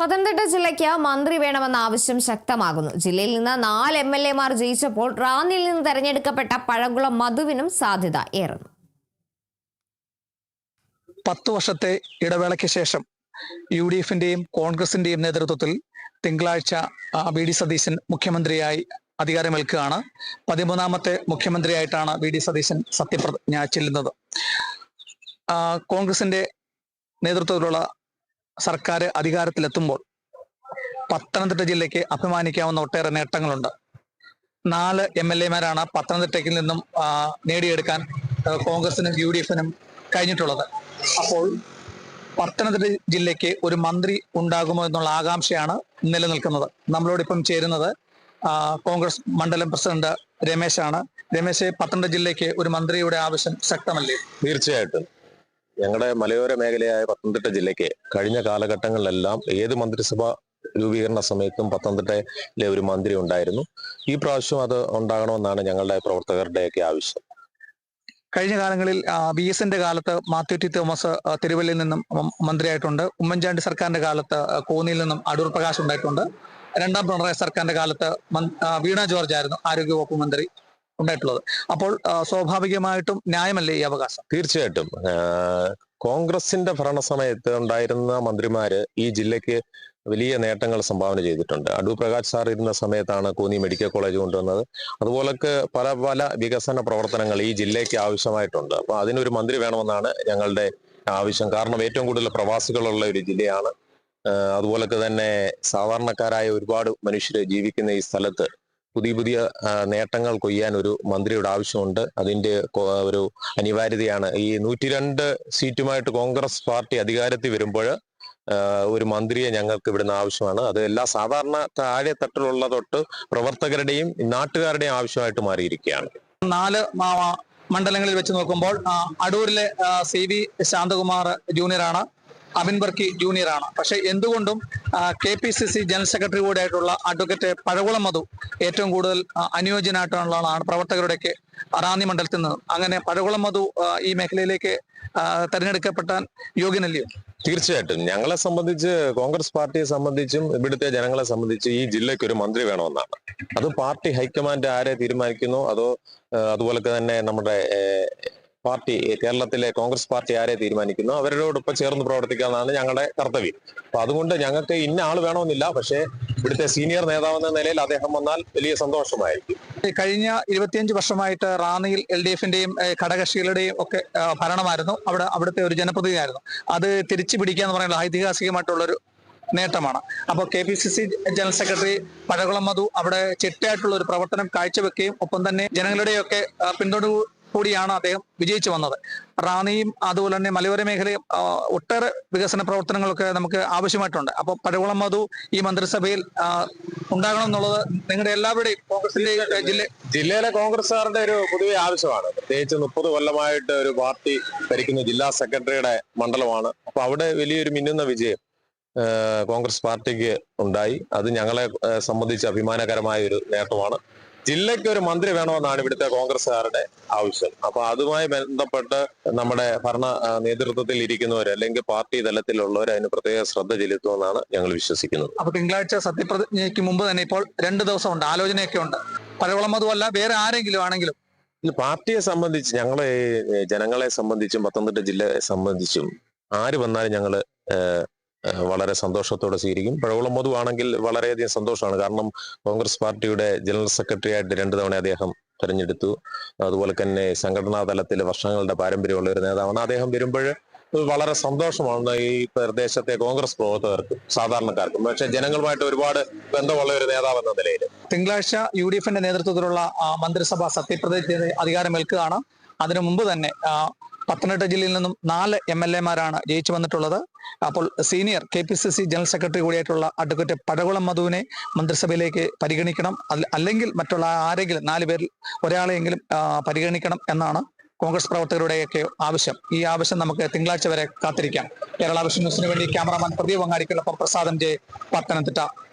പത്തനംതിട്ട ജില്ലയ്ക്ക് മന്ത്രി വേണമെന്ന ആവശ്യം ശക്തമാകുന്നു. ജില്ലയിൽ നിന്ന് 4 MLA-മാർ ജയിച്ചപ്പോൾ റാന്നിയിൽ നിന്ന് തെരഞ്ഞെടുക്കപ്പെട്ട പഴകുളം മധുവിനും സാധ്യത ഏറുന്നു. 10 വർഷത്തെ ഇടവേളയ്ക്ക് ശേഷം UDF-ന്റെയും കോൺഗ്രസിന്റെയും നേതൃത്വത്തിൽ തിങ്കളാഴ്ച VD സതീശൻ മുഖ്യമന്ത്രിയായി അധികാരമേൽക്കുകയാണ്. 13ാമത്തെ മുഖ്യമന്ത്രിയായിട്ടാണ് VD സതീശൻ സത്യപ്രതിജ്ഞ ചെല്ലുന്നത്. കോൺഗ്രസിന്റെ നേതൃത്വത്തിലുള്ള സർക്കാർ അധികാരത്തിലെത്തുമ്പോൾ പത്തനംതിട്ട ജില്ലയ്ക്ക് അഭിമാനിക്കാവുന്ന ഒട്ടേറെ നേട്ടങ്ങളുണ്ട്. 4 MLA-മാരാണ് പത്തനംതിട്ടയിൽ നിന്നും നേടിയെടുക്കാൻ കോൺഗ്രസിനും UDF-നും കഴിഞ്ഞിട്ടുള്ളത്. അപ്പോൾ പത്തനംതിട്ട ജില്ലയ്ക്ക് ഒരു മന്ത്രി ഉണ്ടാകുമോ എന്നുള്ള ആകാംക്ഷയാണ് നിലനിൽക്കുന്നത്. നമ്മളോടിപ്പം ചേരുന്നത് കോൺഗ്രസ് മണ്ഡലം പ്രസിഡന്റ് രമേശാണ്. രമേശ്, പത്തനംതിട്ട ജില്ലയ്ക്ക് ഒരു മന്ത്രിയുടെ ആവശ്യം ശക്തമല്ലേ? തീർച്ചയായിട്ടും. ഞങ്ങളുടെ മലയോര മേഖലയായ പത്തനംതിട്ട ജില്ലയ്ക്ക് കഴിഞ്ഞ കാലഘട്ടങ്ങളിലെല്ലാം ഏത് മന്ത്രിസഭ രൂപീകരണ സമയത്തും പത്തനംതിട്ടയിലെ ഒരു മന്ത്രി ഉണ്ടായിരുന്നു. ഈ പ്രാവശ്യം അത് ഉണ്ടാകണമെന്നാണ് ഞങ്ങളുടെ പ്രവർത്തകരുടെയൊക്കെ ആവശ്യം. കഴിഞ്ഞ കാലങ്ങളിൽ VS-ന്റെ കാലത്ത് മാത്യു ടി തോമസ് തിരുവല്ലയിൽ നിന്നും മന്ത്രിയായിട്ടുണ്ട്. ഉമ്മൻചാണ്ടി സർക്കാരിന്റെ കാലത്ത് കോന്നിയിൽ നിന്നും അടൂർ പ്രകാശ് ഉണ്ടായിട്ടുണ്ട്. 2ാം പിണറായി സർക്കാരിന്റെ കാലത്ത് വീണ ജോർജ് ആയിരുന്നു ആരോഗ്യവകുപ്പ് മന്ത്രി ഉണ്ടായിട്ടുള്ളത്. അപ്പോൾ സ്വാഭാവികമായിട്ടും ന്യായമല്ലേ ഈ അവകാശം? തീർച്ചയായിട്ടും. കോൺഗ്രസിന്റെ ഭരണസമയത്ത് ഉണ്ടായിരുന്ന മന്ത്രിമാര് ഈ ജില്ലയ്ക്ക് വലിയ നേട്ടങ്ങൾ സംഭാവന ചെയ്തിട്ടുണ്ട്. അടൂർ പ്രകാശ് സാർ ഇരുന്ന സമയത്താണ് കോന്നി മെഡിക്കൽ കോളേജ് കൊണ്ടുവന്നത്. അതുപോലൊക്കെ പല പല വികസന പ്രവർത്തനങ്ങൾ ഈ ജില്ലയ്ക്ക് ആവശ്യമായിട്ടുണ്ട്. അപ്പൊ അതിനൊരു മന്ത്രി വേണമെന്നാണ് ഞങ്ങളുടെ ആവശ്യം. കാരണം ഏറ്റവും കൂടുതൽ പ്രവാസികളുള്ള ഒരു ജില്ലയാണ്. അതുപോലൊക്കെ തന്നെ സാധാരണക്കാരായ ഒരുപാട് മനുഷ്യർ ജീവിക്കുന്ന ഈ സ്ഥലത്ത് പുതിയ പുതിയ നേട്ടങ്ങൾ കൊയ്യാൻ ഒരു മന്ത്രിയുടെ ആവശ്യമുണ്ട്. അതിന്റെ ഒരു അനിവാര്യതയാണ്. ഈ 102 സീറ്റുമായിട്ട് കോൺഗ്രസ് പാർട്ടി അധികാരത്തിൽ വരുമ്പോൾ ഒരു മന്ത്രിയെ ഞങ്ങൾക്ക് ഇവിടുന്ന് ആവശ്യമാണ്. അത് എല്ലാ സാധാരണ താഴെ തട്ടിലുള്ള തൊട്ട് പ്രവർത്തകരുടെയും നാട്ടുകാരുടെയും ആവശ്യമായിട്ട് മാറിയിരിക്കുകയാണ്. 4 മണ്ഡലങ്ങളിൽ വെച്ച് നോക്കുമ്പോൾ അടൂരിലെ CV ശാന്തകുമാർ ജൂനിയറാണ്, അബിൻ ബർക്കി ജൂനിയറാണ്. പക്ഷെ എന്തുകൊണ്ടും KPCC ജനറൽ സെക്രട്ടറി കൂടെ ആയിട്ടുള്ള അഡ്വക്കേറ്റ് പഴകുളം മധു ഏറ്റവും കൂടുതൽ അനുയോജ്യനായിട്ടുള്ളതാണ് പ്രവർത്തകരുടെയൊക്കെ റാന്നി മണ്ഡലത്തിൽ നിന്ന്. അങ്ങനെ പഴകുളം മധു ഈ മേഖലയിലേക്ക് തെരഞ്ഞെടുക്കപ്പെട്ടാൻ യോഗ്യനല്ലയോ? തീർച്ചയായിട്ടും. ഞങ്ങളെ സംബന്ധിച്ച്, കോൺഗ്രസ് പാർട്ടിയെ സംബന്ധിച്ചും ഇവിടുത്തെ ജനങ്ങളെ സംബന്ധിച്ച് ഈ ജില്ലയ്ക്ക് ഒരു മന്ത്രി വേണമെന്നാണ്. അത് പാർട്ടി ഹൈക്കമാൻഡ് ആരെ തീരുമാനിക്കുന്നു അതോ അതുപോലെ തന്നെ നമ്മുടെ പാർട്ടി, കേരളത്തിലെ കോൺഗ്രസ് പാർട്ടി ആരെ തീരുമാനിക്കുന്നു അവരോടൊപ്പം ചേർന്ന് പ്രവർത്തിക്കാമെന്നാണ് ഞങ്ങളുടെ കർത്തവ്യം. അപ്പൊ അതുകൊണ്ട് ഞങ്ങൾക്ക് ഇന്ന ആൾ വേണമെന്നില്ല. പക്ഷേ ഇവിടുത്തെ സീനിയർ നേതാവെന്ന നിലയിൽ അദ്ദേഹം വന്നാൽ വലിയ സന്തോഷമായിരിക്കും. കഴിഞ്ഞ 25 വർഷമായിട്ട് റാന്നിയിൽ LDF-ന്റെയും ഘടകകക്ഷികളുടെയും ഒക്കെ ഭരണമായിരുന്നു. അവിടുത്തെ ഒരു ജനപ്രതിനിധിയായിരുന്നു. അത് തിരിച്ചു പിടിക്കുക എന്ന് പറയുന്നത് ഐതിഹാസികമായിട്ടുള്ളൊരു നേട്ടമാണ്. അപ്പോൾ KPCC ജനറൽ സെക്രട്ടറി പഴകുളം മധു അവിടെ ചിട്ടയായിട്ടുള്ള ഒരു പ്രവർത്തനം കാഴ്ചവെക്കുകയും ഒപ്പം തന്നെ ജനങ്ങളുടെയൊക്കെ പിന്തുണ കൂടിയാണ് അദ്ദേഹം വിജയിച്ചു വന്നത്. റാന്നിയും അതുപോലെ തന്നെ മലയോര മേഖലയും ഒട്ടേറെ വികസന പ്രവർത്തനങ്ങളൊക്കെ നമുക്ക് ആവശ്യമായിട്ടുണ്ട്. അപ്പോൾ പഴകുളം മധു ഈ മന്ത്രിസഭയിൽ ഉണ്ടാകണം എന്നുള്ളത് നിങ്ങളുടെ എല്ലാവരുടെയും കോൺഗ്രസിന്റെ ജില്ലയിലെ കോൺഗ്രസ്സുകാരുടെ ഒരു പൊതുവെ ആവശ്യമാണ്. പ്രത്യേകിച്ച് 30 കൊല്ലമായിട്ട് ഒരു പാർട്ടി ഭരിക്കുന്ന ജില്ലാ സെക്രട്ടറിയുടെ മണ്ഡലമാണ്. അപ്പൊ അവിടെ വലിയൊരു മിന്നുന്ന വിജയം കോൺഗ്രസ് പാർട്ടിക്ക് ഉണ്ടായി. അത് ഞങ്ങളെ സംബന്ധിച്ച് അഭിമാനകരമായ ഒരു നേട്ടമാണ്. ജില്ലയ്ക്ക് ഒരു മന്ത്രി വേണമെന്നാണ് ഇവിടുത്തെ കോൺഗ്രസ്സുകാരുടെ ആവശ്യം. അപ്പൊ അതുമായി ബന്ധപ്പെട്ട് നമ്മുടെ ഭരണ നേതൃത്വത്തിൽ ഇരിക്കുന്നവർ അല്ലെങ്കിൽ പാർട്ടി തലത്തിലുള്ളവർ അതിന് പ്രത്യേക ശ്രദ്ധ ചെലുത്തുമെന്നാണ് ഞങ്ങൾ വിശ്വസിക്കുന്നത്. അപ്പൊ തിങ്കളാഴ്ച സത്യപ്രതിജ്ഞയ്ക്ക് മുമ്പ് തന്നെ ഇപ്പോൾ 2 ദിവസമുണ്ട്, ആലോചനയൊക്കെ ഉണ്ട്. പഴകുളം അതുമല്ല വേറെ ആരെങ്കിലും ആണെങ്കിലും പാർട്ടിയെ സംബന്ധിച്ച്, ഞങ്ങളെ ജനങ്ങളെ സംബന്ധിച്ചും പത്തനംതിട്ട ജില്ലയെ സംബന്ധിച്ചും ആര് വന്നാലും ഞങ്ങള് വളരെ സന്തോഷത്തോടെ സ്വീകരിക്കും. പഴകുളം മധു ആണെങ്കിൽ വളരെയധികം സന്തോഷമാണ്. കാരണം കോൺഗ്രസ് പാർട്ടിയുടെ ജനറൽ സെക്രട്ടറി ആയിട്ട് 2 തവണ അദ്ദേഹം തെരഞ്ഞെടുത്തു. അതുപോലെ തന്നെ സംഘടനാ തലത്തിൽ വർഷങ്ങളുടെ പാരമ്പര്യമുള്ള ഒരു നേതാവാണ്. അദ്ദേഹം വരുമ്പോൾ വളരെ സന്തോഷമാണ് ഈ പ്രദേശത്തെ കോൺഗ്രസ് പ്രവർത്തകർക്കും സാധാരണക്കാർക്കും. പക്ഷെ ജനങ്ങളുമായിട്ട് ഒരുപാട് ബന്ധമുള്ള ഒരു നേതാവ് എന്ന നിലയിൽ തിങ്കളാഴ്ച UDF-ന്റെ നേതൃത്വത്തിലുള്ള മന്ത്രിസഭ സത്യപ്രതിജ്ഞ അധികാരമേൽക്കുകയാണ്. അതിനു മുമ്പ് തന്നെ പത്തനംതിട്ട ജില്ലയിൽ നിന്നും 4 MLA-മാരാണ് ജയിച്ചു വന്നിട്ടുള്ളത്. അപ്പോൾ സീനിയർ KPCC ജനറൽ സെക്രട്ടറി കൂടിയായിട്ടുള്ള അഡ്വക്കേറ്റ് പഴകുളം മധുവിനെ മന്ത്രിസഭയിലേക്ക് പരിഗണിക്കണം, അല്ലെങ്കിൽ മറ്റുള്ള ആരെങ്കിലും 4 പേരിൽ ഒരാളെയെങ്കിലും പരിഗണിക്കണം എന്നാണ് കോൺഗ്രസ് പ്രവർത്തകരുടെയൊക്കെ ആവശ്യം. ഈ ആവശ്യം നമുക്ക് തിങ്കളാഴ്ച വരെ കാത്തിരിക്കാം. കേരള വിഷൻ ന്യൂസിന് വേണ്ടി ക്യാമറാമാൻ പ്രദീപ് അങ്ങാടിക്കൊപ്പം പ്രസാദം ജെ, പത്തനംതിട്ട.